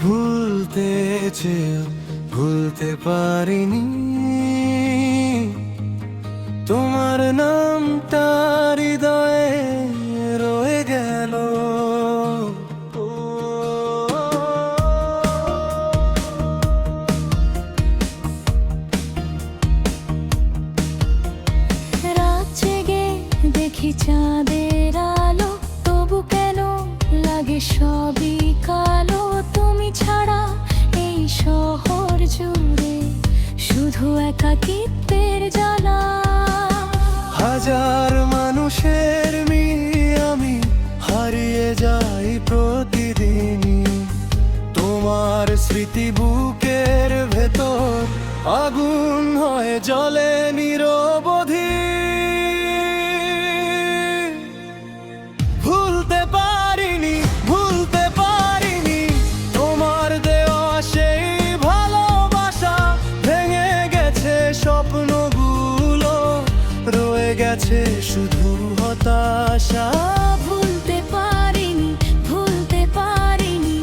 ভুলতে চেয়েও ভুলতে পারিনি তোমার নামটা হৃদয়ে রয়ে গেল। রাত জেগে দেখি চাঁদের আলো, তবু কেন লাগে সবই কালো। তুমি ছাড়া এই শহর জুড়ে শুধু একাকিত্বের জ্বালা। হাজার মানুষের মিলিয়ে আমি হারিয়ে যাই প্রতিদিনই। তোমার স্মৃতি বুকের ভেতর আগুন হয়ে জ্বলে নিরবধি। ভুলতে পারিনি, ভুলতে পারিনি তোমার দেওয়া সেই ভালোবাসা। ভেঙে গেছে স্বপ্নগুলো, রয়ে গেছে শুধু হতাশা। ভুলতে পারিনি, ভুলতে পারিনি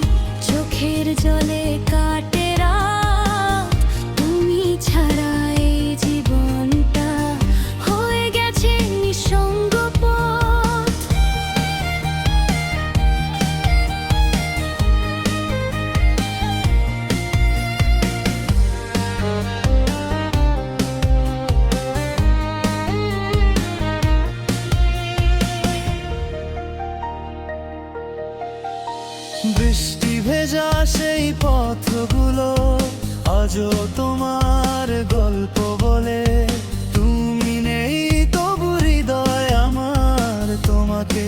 চোখের জলে কাটে রাত। তুমি ছাড়া এই জীবনটা হয়ে গেছে নিঃসঙ্গ পথ। বৃষ্টি ভেজা সেই পথগুলো আজও তোমার গল্প বলে। তুমি নেই তবু হৃদয় আমার তোমাকে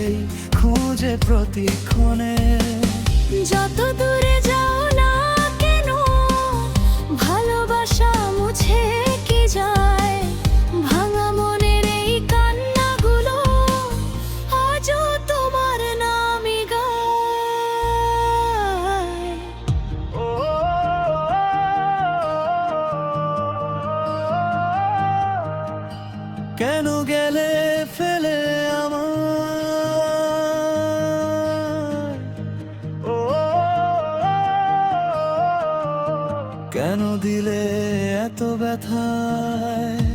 খুঁজে প্রতিক্ষণে। যত দূরে যাও না কেন ভালোবাসা মুছে কি যায়। ভাঙা মনের এই কান্নাগুলো আজও তোমার নামই গায়। কেন গেলে ফেলে কেন দিলে এত ব্যথায়।